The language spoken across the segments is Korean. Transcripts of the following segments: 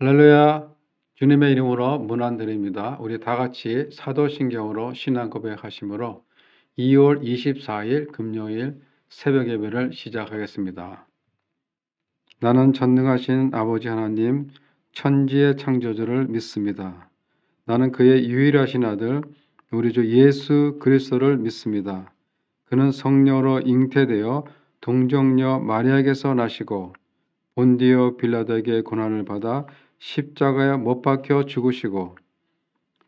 할렐루야. 주님의 이름으로 문안드립니다. 우리 다 같이 사도신경으로 신앙 고백하심으로 2월 24일 금요일 새벽 예배를 시작하겠습니다. 나는 전능하신 아버지 하나님 천지의 창조주를 믿습니다. 나는 그의 유일하신 아들 우리 주 예수 그리스도를 믿습니다. 그는 성령으로 잉태되어 동정녀 마리아에게서 나시고 본디오 빌라도에게 고난을 받아 십자가에 못 박혀 죽으시고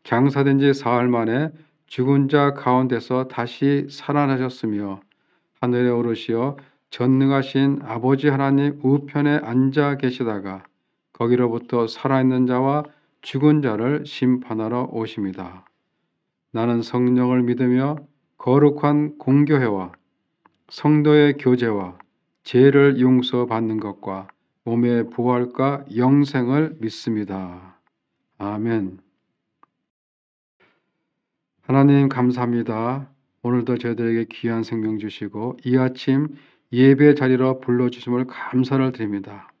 장사된 지 사흘 만에 죽은 자 가운데서 다시 살아나셨으며 하늘에 오르시어 전능하신 아버지 하나님 우편에 앉아 계시다가 거기로부터 살아있는 자와 죽은 자를 심판하러 오십니다. 나는 성령을 믿으며 거룩한 공교회와 성도의 교제와 죄를 용서받는 것과 몸의 부활과 영생을 믿습니다. 아멘. 하나님 감사합니다. 오늘도 저희들에게 귀한 생명 주시고 이 아침 예배 자리로 불러주심을 감사를 드립니다.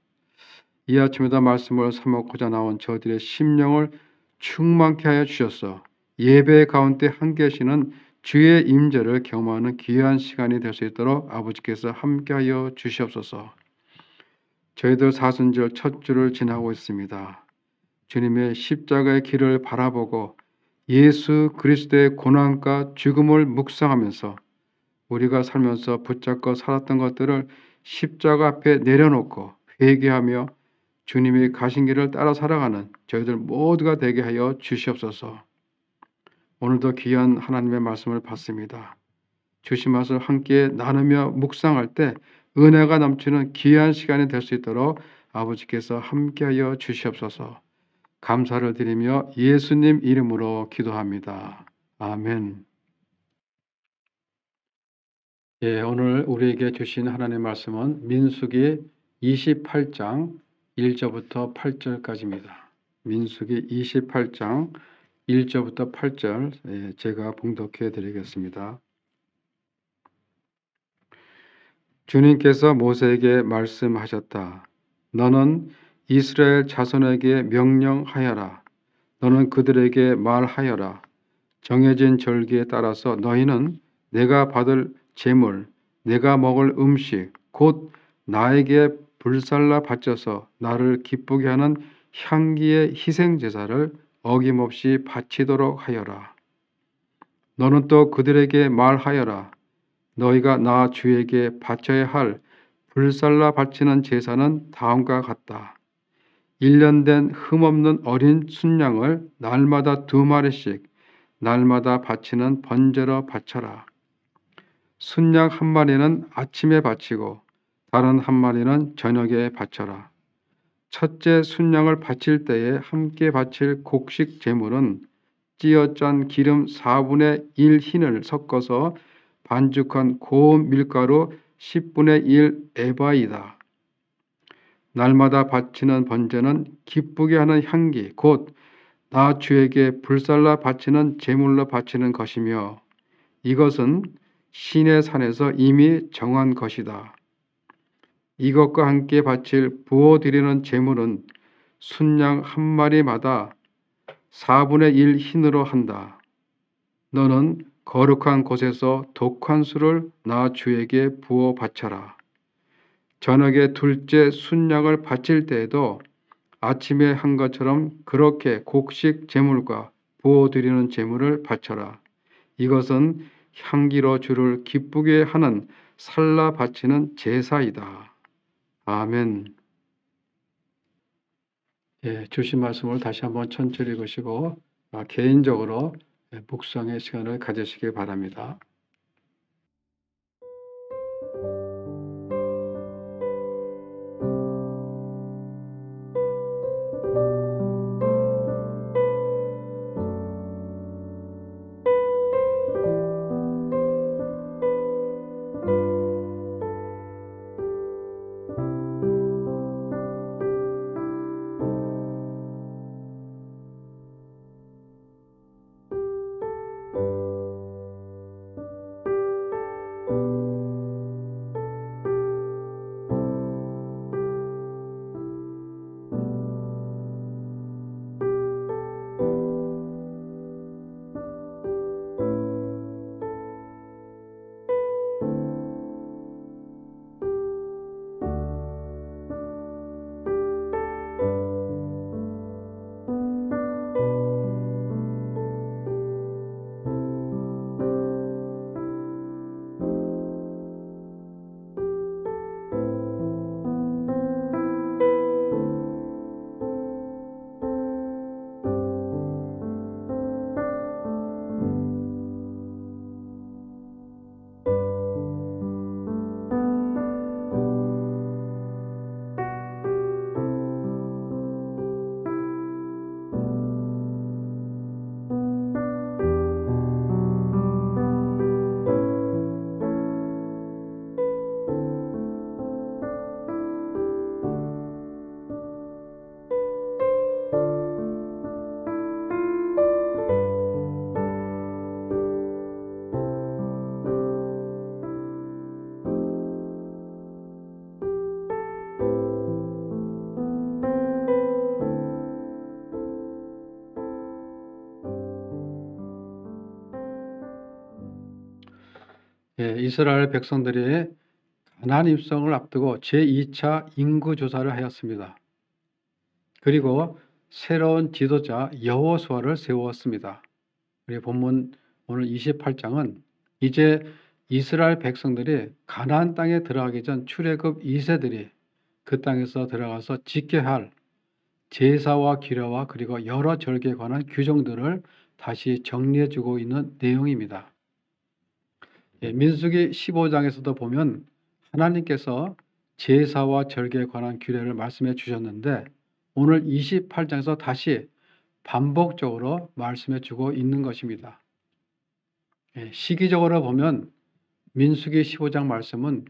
이 아침에도 말씀을 사먹고자 나온 저들의 심령을 충만케 하여 주셔서 예배 가운데 함께 하시는 주의 임재를 경험하는 귀한 시간이 될 수 있도록 아버지께서 함께하여 주시옵소서. 저희들 사순절 첫 주를 지나고 있습니다. 주님의 십자가의 길을 바라보고 예수 그리스도의 고난과 죽음을 묵상하면서 우리가 살면서 붙잡고 살았던 것들을 십자가 앞에 내려놓고 회개하며 주님이 가신 길을 따라 살아가는 저희들 모두가 되게 하여 주시옵소서. 오늘도 귀한 하나님의 말씀을 받습니다. 주신 말씀을 함께 나누며 묵상할 때 은혜가 넘치는 귀한 시간이 될 수 있도록 아버지께서 함께하여 주시옵소서. 감사를 드리며 예수님 이름으로 기도합니다. 아멘. 오늘 우리에게 주신 하나님의 말씀은 민수기 28장 1절부터 8절까지입니다. 민수기 28장 1절부터 8절 제가 봉독해 드리겠습니다. 주님께서 모세에게 말씀하셨다. 너는 이스라엘 자손에게 명령하여라. 너는 그들에게 말하여라. 정해진 절기에 따라서 너희는 내가 받을 제물, 내가 먹을 음식, 곧 나에게 불살라 바쳐서 나를 기쁘게 하는 향기의 희생 제사를 어김없이 바치도록 하여라. 너는 또 그들에게 말하여라. 너희가 나 주에게 바쳐야 할 불살라 바치는 제사는 다음과 같다. 1년 된 흠없는 어린 순양을 날마다 2마리씩 날마다 바치는 번제로 바쳐라. 순양 1마리는 아침에 바치고 다른 1마리는 저녁에 바쳐라. 첫째 순양을 바칠 때에 함께 바칠 곡식 제물은 찌어 짠 기름 4분의 1 흰을 섞어서 반죽한 고운 밀가루 10분의 1 에바이다. 날마다 바치는 번제는 기쁘게 하는 향기 곧 나 주에게 불살라 바치는 제물로 바치는 것이며 이것은 신의 산에서 이미 정한 것이다. 이것과 함께 바칠 부어드리는 제물은 순양 1마리마다 4분의 1 흰으로 한다. 너는 거룩한 곳에서 독한 술을 나 주에게 부어 바쳐라. 저녁에 둘째 순양을 바칠 때에도 아침에 한 것처럼 그렇게 곡식 제물과 부어드리는 제물을 바쳐라. 이것은 향기로 주를 기쁘게 하는 살라 바치는 제사이다. 아멘. 주신 말씀을 다시 한번 천천히 읽으시고 개인적으로 묵상의 시간을 가지시기 바랍니다. 이스라엘 백성들이 가나안 입성을 앞두고 제2차 인구 조사를 하였습니다. 그리고 새로운 지도자 여호수아를 세웠습니다. 우리 본문 오늘 28장은 이제 이스라엘 백성들이 가나안 땅에 들어가기 전 출애굽 2세들이 그 땅에서 들어가서 지켜야 할 제사와 규례와 그리고 여러 절기에 관한 규정들을 다시 정리해주고 있는 내용입니다. 민수기 15장에서도 보면 하나님께서 제사와 절기에 관한 규례를 말씀해 주셨는데 오늘 28장에서 다시 반복적으로 말씀해 주고 있는 것입니다. 시기적으로 보면 민수기 15장 말씀은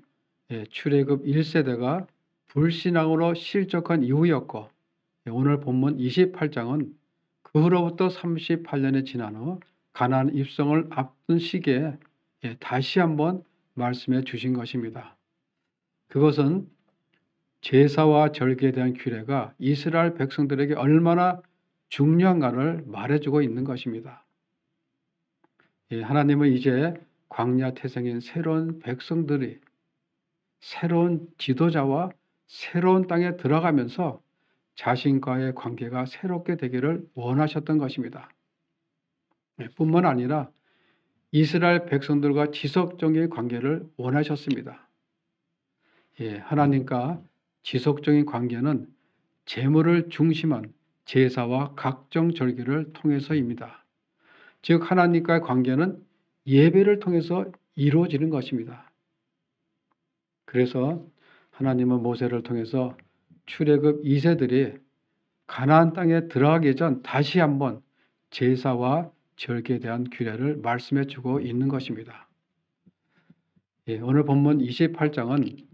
출애굽 1세대가 불신앙으로 실족한 이후였고 오늘 본문 28장은 그 후로부터 38년이 지난 후 가나안 입성을 앞둔 시기에 다시 한번 말씀해 주신 것입니다. 그것은 제사와 절기에 대한 규례가 이스라엘 백성들에게 얼마나 중요한가를 말해주고 있는 것입니다. 하나님은 이제 광야 태생인 새로운 백성들이 새로운 지도자와 새로운 땅에 들어가면서 자신과의 관계가 새롭게 되기를 원하셨던 것입니다. 뿐만 아니라 이스라엘 백성들과 지속적인 관계를 원하셨습니다. 하나님과 지속적인 관계는 재물을 중심한 제사와 각종 절기를 통해서입니다. 즉 하나님과의 관계는 예배를 통해서 이루어지는 것입니다. 그래서 하나님은 모세를 통해서 출애굽 2세들이 가나안 땅에 들어가기 전 다시 한번 제사와 절기에 대한 규례를 말씀해 주고 있는 것입니다. 오늘 본문 28장은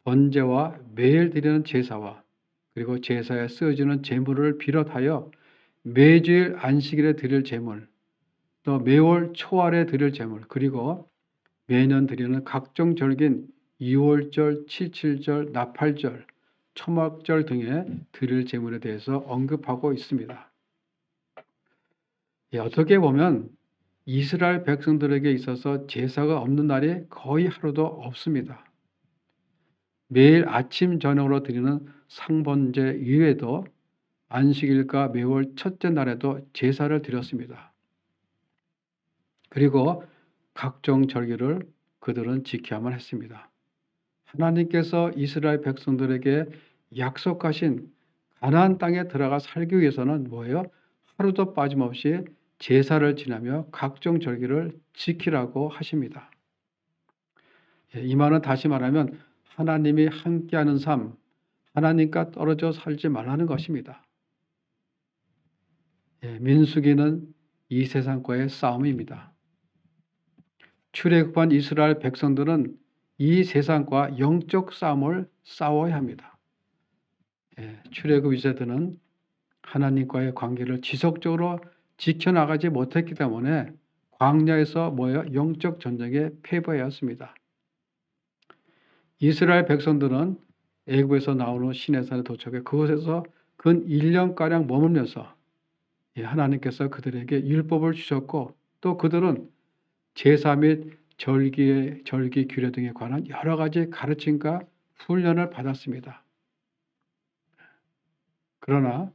번제와 매일 드리는 제사와 그리고 제사에 쓰여지는 제물을 비롯하여 매주일 안식일에 드릴 제물, 또 매월 초할에 드릴 제물, 그리고 매년 드리는 각종 절기인 유월절, 칠칠절, 나팔절, 초막절 등의 드릴 제물에 대해서 언급하고 있습니다. 어떻게 보면 이스라엘 백성들에게 있어서 제사가 없는 날이 거의 하루도 없습니다. 매일 아침 저녁으로 드리는 상번제 이외에도 안식일과 매월 첫째 날에도 제사를 드렸습니다. 그리고 각종 절기를 그들은 지켜야만 했습니다. 하나님께서 이스라엘 백성들에게 약속하신 가나안 땅에 들어가 살기 위해서는 뭐예요? 하루도 빠짐없이 제사를 지내며 각종 절기를 지키라고 하십니다. 이 말은 다시 말하면 하나님이 함께하는 삶, 하나님과 떨어져 살지 말라는 것입니다. 민수기는 이 세상과의 싸움입니다. 출애굽한 이스라엘 백성들은 이 세상과 영적 싸움을 싸워야 합니다. 출애굽 2세들은 하나님과의 관계를 지속적으로 지켜나가지 못했기 때문에 광야에서 영적 전쟁에 패배하였습니다. 이스라엘 백성들은 애굽에서 나온 후 시내산에 도착해 그곳에서 근 1년가량 머물면서 하나님께서 그들에게 율법을 주셨고 또 그들은 제사 및 절기 규례 등에 관한 여러 가지 가르침과 훈련을 받았습니다. 그러나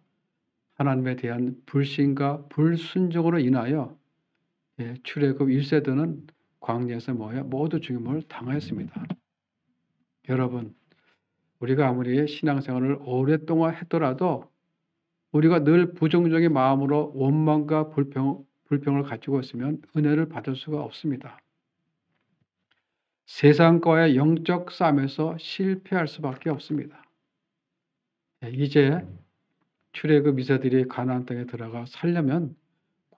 하나님에 대한 불신과 불순종으로 인하여 출애굽 1세들은 광야에서 모두 죽임을 당하였습니다. 여러분, 우리가 아무리 신앙생활을 오랫동안 했더라도 우리가 늘 부정적인 마음으로 원망과 불평을 가지고 있으면 은혜를 받을 수가 없습니다. 세상과의 영적 싸움에서 실패할 수밖에 없습니다. 이제 출애굽 2세들이 가나안 땅에 들어가 살려면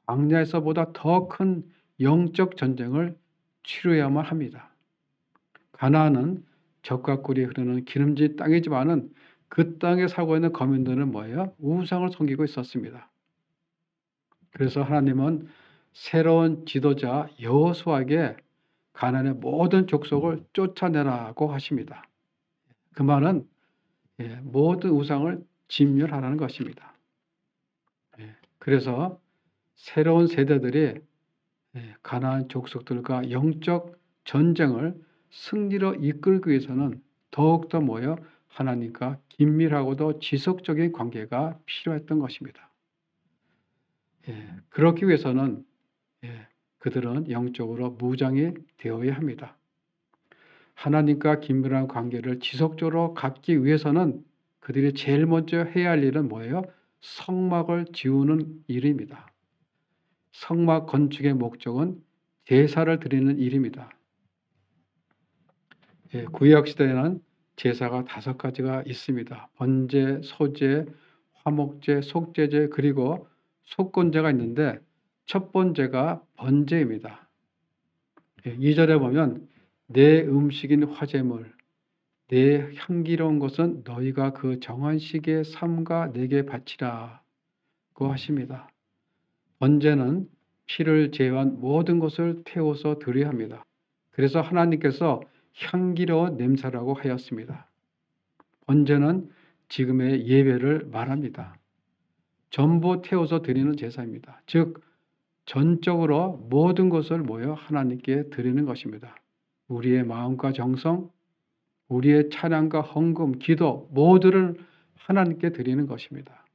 광야에서보다 더 큰 영적 전쟁을 치루야만 합니다. 가나안은 젖과 꿀이 흐르는 기름진 땅이지만은 그 땅에 살고 있는 거민들은 우상을 섬기고 있었습니다. 그래서 하나님은 새로운 지도자 여호수아에게 가나안의 모든 족속을 쫓아내라고 하십니다. 그 말은 모든 우상을 진멸하라는 것입니다. 그래서 새로운 세대들이 가나안 족속들과 영적 전쟁을 승리로 이끌기 위해서는 더욱더 뭐예요? 하나님과 긴밀하고도 지속적인 관계가 필요했던 것입니다. 그렇기 위해서는 그들은 영적으로 무장이 되어야 합니다. 하나님과 긴밀한 관계를 지속적으로 갖기 위해서는 그들이 제일 먼저 해야 할 일은 뭐예요? 성막을 지우는 일입니다. 성막 건축의 목적은 제사를 드리는 일입니다. 구약 시대에는 제사가 5가지가 있습니다. 번제, 소제, 화목제, 속죄제, 그리고 속건제가 있는데 첫 번째가 번제입니다. 2절에 보면 내 음식인 화제물, 내 향기로운 것은 너희가 그 정한 시기에 삼가 내게 바치라고 하십니다. 번제는 피를 제외한 모든 것을 태워서 드려야 합니다. 그래서 하나님께서 향기로운 냄새라고 하였습니다. 번제는 지금의 예배를 말합니다. 전부 태워서 드리는 제사입니다. 즉 전적으로 모든 것을 모여 하나님께 드리는 것입니다. 우리의 마음과 정성, 우리의 찬양과 헌금, 기도 모두를 하나님께 드리는 것입니다.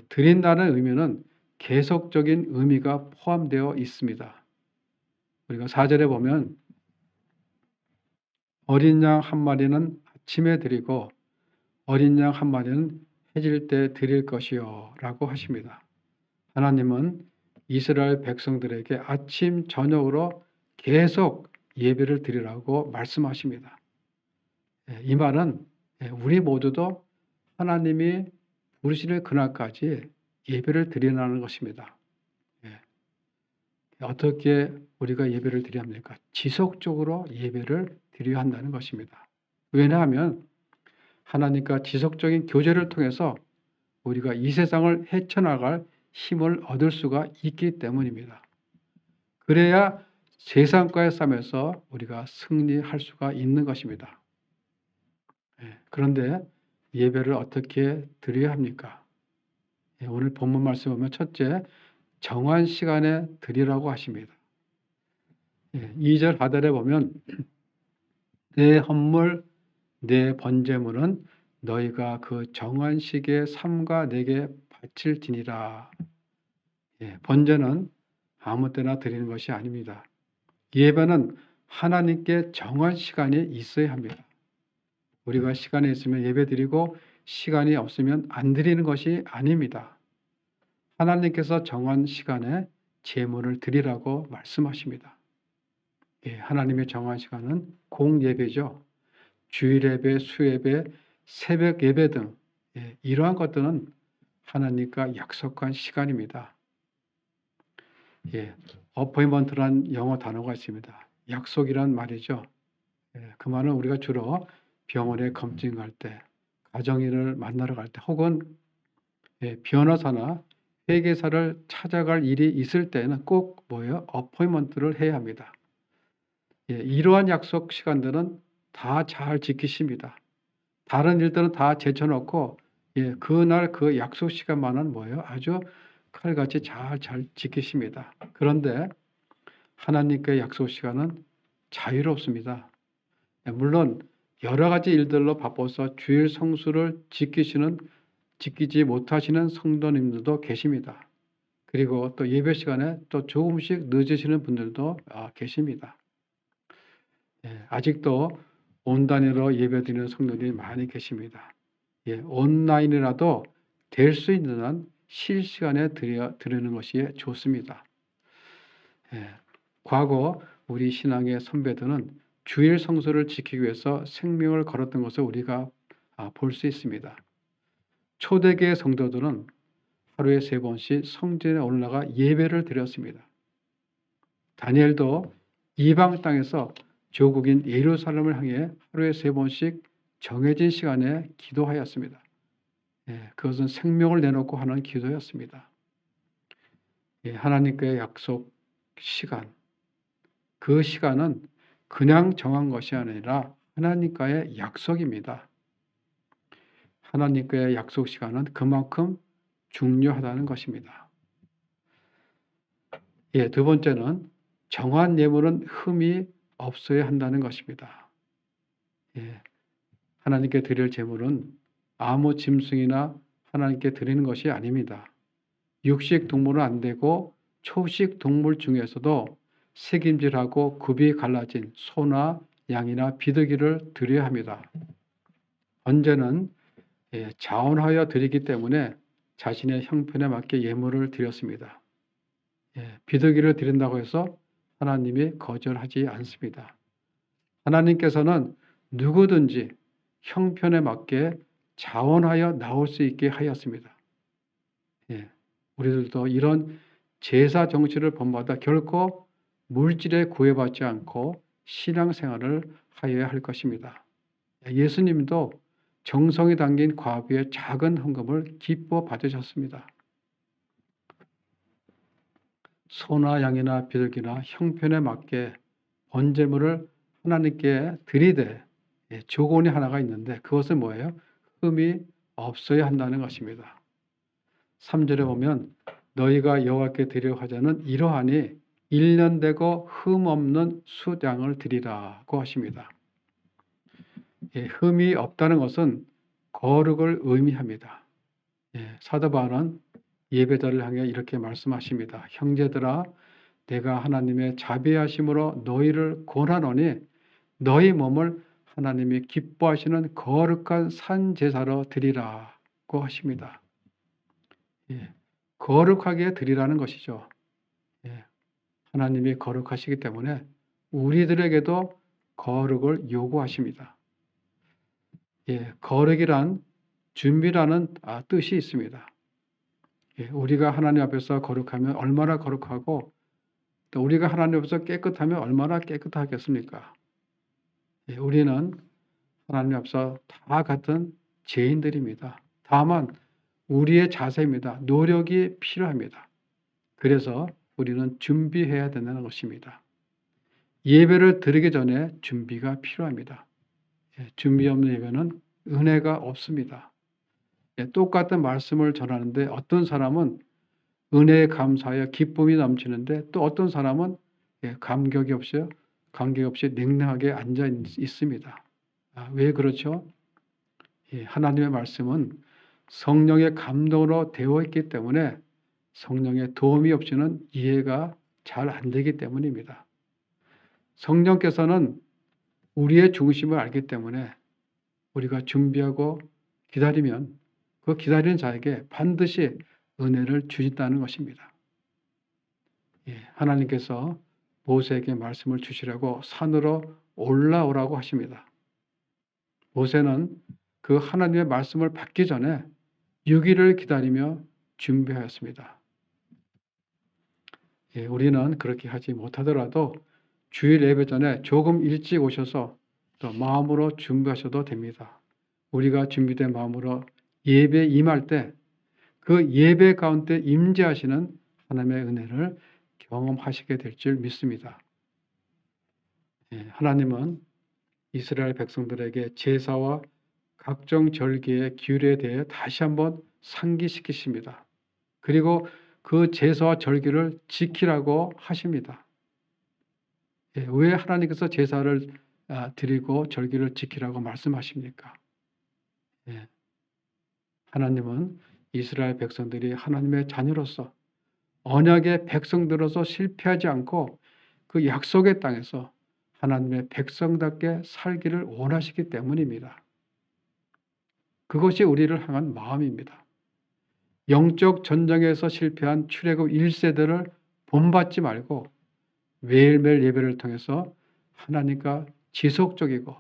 드린다는 의미는 계속적인 의미가 포함되어 있습니다. 우리가 4절에 보면 어린 양 한 마리는 아침에 드리고 어린 양 한 마리는 해질 때 드릴 것이요 라고 하십니다. 하나님은 이스라엘 백성들에게 아침 저녁으로 계속 예배를 드리라고 말씀하십니다. 이 말은 우리 모두도 하나님이 부르시는 그날까지 예배를 드리라는 것입니다. 어떻게 우리가 예배를 드려야 합니까? 지속적으로 예배를 드려야 한다는 것입니다. 왜냐하면 하나님과 지속적인 교제를 통해서 우리가 이 세상을 헤쳐나갈 힘을 얻을 수가 있기 때문입니다. 그래야 세상과의 싸움에서 우리가 승리할 수가 있는 것입니다. 그런데 예배를 어떻게 드려야 합니까? 오늘 본문 말씀 보면 첫째, 정한 시간에 드리라고 하십니다. 2절 하단에 보면 내 헌물, 내 번제물은 너희가 그 정한 시기에 삼가 내게 바칠지니라. 번제는 아무 때나 드리는 것이 아닙니다. 예배는 하나님께 정한 시간이 있어야 합니다. 우리가 시간이 있으면 예배 드리고 시간이 없으면 안 드리는 것이 아닙니다. 하나님께서 정한 시간에 제물을 드리라고 말씀하십니다. 하나님의 정한 시간은 공예배죠. 주일예배, 수예배, 새벽예배 등 이러한 것들은 하나님과 약속한 시간입니다. 어포인먼트란 영어 단어가 있습니다. 약속이란 말이죠. 그 말은 우리가 주로 병원에 검진 갈 때, 가정인을 만나러 갈 때, 혹은 변호사나 회계사를 찾아갈 일이 있을 때는 꼭 뭐예요? 어포인먼트를 해야 합니다. 이러한 약속 시간들은 다 잘 지키십니다. 다른 일들은 다 제쳐놓고 그날 그 약속 시간만은 뭐예요? 아주 칼같이 잘 지키십니다. 그런데 하나님께 약속 시간은 자유롭습니다. 물론 여러 가지 일들로 바빠서 주일 성수를 지키지 못하시는 성도님들도 계십니다. 그리고 또 예배 시간에 또 조금씩 늦으시는 분들도 계십니다. 아직도 온단위로 예배드리는 성도들이 많이 계십니다. 온라인이라도 될 수 있는 한 실시간에 드리는 것이 좋습니다. 과거 우리 신앙의 선배들은 주일 성수를 지키기 위해서 생명을 걸었던 것을 우리가 볼 수 있습니다. 초대교회 성도들은 하루에 3번씩 성전에 올라가 예배를 드렸습니다. 다니엘도 이방 땅에서 조국인 예루살렘을 향해 하루에 3번씩 정해진 시간에 기도하였습니다. 그것은 생명을 내놓고 하는 기도였습니다. 하나님과의 약속 시간, 그 시간은 그냥 정한 것이 아니라 하나님과의 약속입니다. 하나님과의 약속 시간은 그만큼 중요하다는 것입니다. 두 번째는 정한 예물은 흠이 없어야 한다는 것입니다. 하나님께 드릴 제물은 아무 짐승이나 하나님께 드리는 것이 아닙니다. 육식 동물은 안 되고 초식 동물 중에서도 색임질하고 굽이 갈라진 소나 양이나 비둘기를 드려야 합니다. 번제는 자원하여 드리기 때문에 자신의 형편에 맞게 예물을 드렸습니다. 비둘기를 드린다고 해서 하나님이 거절하지 않습니다. 하나님께서는 누구든지 형편에 맞게 자원하여 나올 수 있게 하였습니다. 우리들도 이런 제사 정신을 본받아 결코 물질에 구애받지 않고 신앙생활을 하여야 할 것입니다. 예수님도 정성이 담긴 과부의 작은 헌금을 기뻐 받으셨습니다. 소나 양이나 비둘기나 형편에 맞게 번제물을 하나님께 드리되 조건이 하나가 있는데 그것은 뭐예요? 흠이 없어야 한다는 것입니다. 3절에 보면 너희가 여호와께 드리려 하자는 이러하니 1년 되고 흠 없는 수량을 드리라고 하십니다. 흠이 없다는 것은 거룩을 의미합니다. 사도 바울은 예배자를 향해 이렇게 말씀하십니다. 형제들아 내가 하나님의 자비하심으로 너희를 권하노니 너희 몸을 하나님이 기뻐하시는 거룩한 산 제사로 드리라고 하십니다. 거룩하게 드리라는 것이죠. 하나님이 거룩하시기 때문에 우리들에게도 거룩을 요구하십니다. 거룩이란 준비라는 뜻이 있습니다. 우리가 하나님 앞에서 거룩하면 얼마나 거룩하고 또 우리가 하나님 앞에서 깨끗하면 얼마나 깨끗하겠습니까? 우리는 하나님 앞에서 다 같은 죄인들입니다. 다만 우리의 자세입니다. 노력이 필요합니다. 그래서 우리는 준비해야 된다는 것입니다. 예배를 드리기 전에 준비가 필요합니다. 준비 없는 예배는 은혜가 없습니다. 똑같은 말씀을 전하는데 어떤 사람은 은혜에 감사하여 기쁨이 넘치는데 또 어떤 사람은 감격이 없이 냉랭하게 앉아 있습니다. 왜 그렇죠? 하나님의 말씀은 성령의 감동으로 되어 있기 때문에 성령의 도움이 없이는 이해가 잘 안 되기 때문입니다. 성령께서는 우리의 중심을 알기 때문에 우리가 준비하고 기다리면 그 기다리는 자에게 반드시 은혜를 주신다는 것입니다. 하나님께서 모세에게 말씀을 주시라고 산으로 올라오라고 하십니다. 모세는 그 하나님의 말씀을 받기 전에 6일을 기다리며 준비하였습니다. 우리는 그렇게 하지 못하더라도 주일 예배 전에 조금 일찍 오셔서 또 마음으로 준비하셔도 됩니다. 우리가 준비된 마음으로 예배에 임할 때 그 예배 가운데 임재하시는 하나님의 은혜를 경험하시게 될 줄 믿습니다. 하나님은 이스라엘 백성들에게 제사와 각종 절기의 규례에 대해 다시 한번 상기시키십니다. 그리고 그 제사와 절기를 지키라고 하십니다. 왜 하나님께서 제사를 드리고 절기를 지키라고 말씀하십니까? 하나님은 이스라엘 백성들이 하나님의 자녀로서 언약의 백성들로서 실패하지 않고 그 약속의 땅에서 하나님의 백성답게 살기를 원하시기 때문입니다. 그것이 우리를 향한 마음입니다. 영적 전쟁에서 실패한 출애굽 1세대를 본받지 말고 매일매일 예배를 통해서 하나님과 지속적이고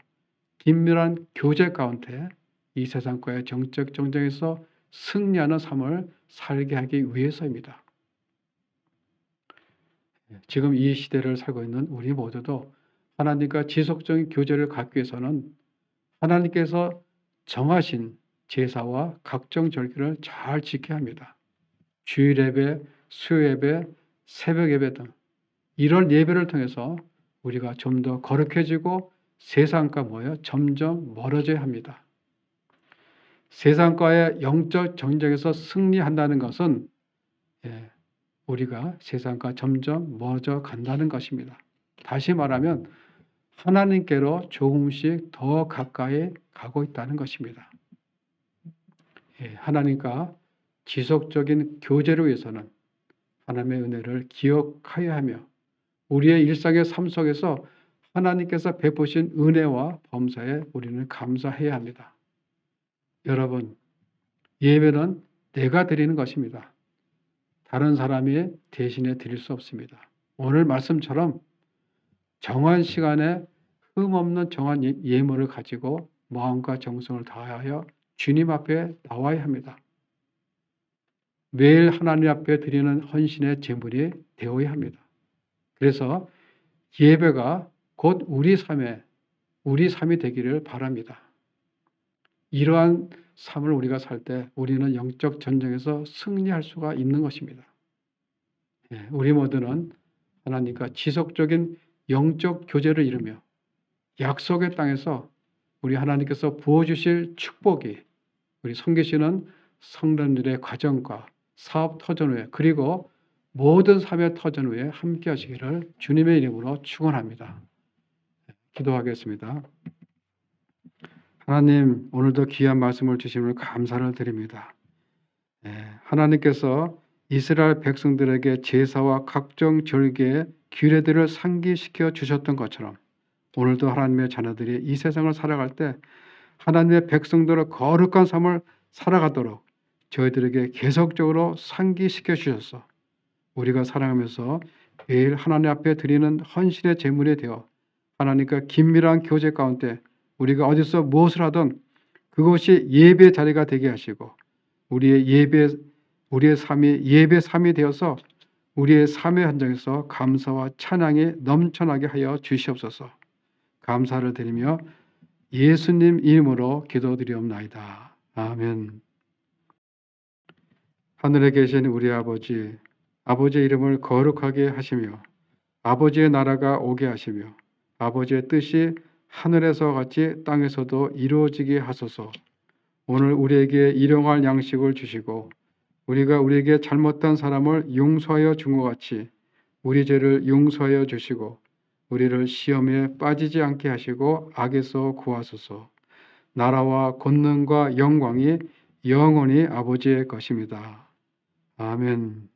긴밀한 교제 가운데 이 세상과의 정적 전쟁에서 승리하는 삶을 살게 하기 위해서입니다. 지금 이 시대를 살고 있는 우리 모두도 하나님과 지속적인 교제를 갖기 위해서는 하나님께서 정하신 제사와 각종 절기를 잘 지켜야 합니다. 주일 예배, 수요 예배, 새벽 예배 등 이런 예배를 통해서 우리가 좀 더 거룩해지고 세상과 점점 멀어져야 합니다. 세상과의 영적 전쟁에서 승리한다는 것은 우리가 세상과 점점 멀어져 간다는 것입니다. 다시 말하면 하나님께로 조금씩 더 가까이 가고 있다는 것입니다. 하나님과 지속적인 교제를 위해서는 하나님의 은혜를 기억하여야 하며 우리의 일상의 삶 속에서 하나님께서 베푸신 은혜와 범사에 우리는 감사해야 합니다. 여러분, 예배는 내가 드리는 것입니다. 다른 사람이 대신에 드릴 수 없습니다. 오늘 말씀처럼 정한 시간에 흠없는 정한 예물을 가지고 마음과 정성을 다하여 주님 앞에 나와야 합니다. 매일 하나님 앞에 드리는 헌신의 제물이 되어야 합니다. 그래서 예배가 곧 우리 삶이 되기를 바랍니다. 이러한 삶을 우리가 살 때 우리는 영적 전쟁에서 승리할 수가 있는 것입니다. 우리 모두는 하나님과 지속적인 영적 교제를 이루며 약속의 땅에서 우리 하나님께서 부어주실 축복이 우리 섬기시는 성도들의 과정과 사업 터전 후에 그리고 모든 삶의 터전 후에 함께 하시기를 주님의 이름으로 축원합니다. 기도하겠습니다. 하나님, 오늘도 귀한 말씀을 주심을 감사를 드립니다. 하나님께서 이스라엘 백성들에게 제사와 각종 절기의 규례들을 상기시켜 주셨던 것처럼 오늘도 하나님의 자녀들이 이 세상을 살아갈 때 하나님의 백성들의 거룩한 삶을 살아가도록 저희들에게 계속적으로 상기시켜 주셔서 우리가 살아가면서 매일 하나님 앞에 드리는 헌신의 제물이 되어 하나님과 긴밀한 교제 가운데 우리가 어디서 무엇을 하든 그것이 예배 자리가 되게 하시고 우리의 삶이 예배 삶이 되어서 우리의 삶의 현장에서 감사와 찬양이 넘쳐나게 하여 주시옵소서. 감사를 드리며 예수님 이름으로 기도드리옵나이다. 아멘. 하늘에 계신 우리 아버지, 아버지의 이름을 거룩하게 하시며 아버지의 나라가 오게 하시며 아버지의 뜻이 하늘에서 같이 땅에서도 이루어지게 하소서. 오늘 우리에게 일용할 양식을 주시고 우리가 우리에게 잘못한 사람을 용서하여 준 것 같이 우리 죄를 용서하여 주시고 우리를 시험에 빠지지 않게 하시고 악에서 구하소서. 나라와 권능과 영광이 영원히 아버지의 것입니다. 아멘.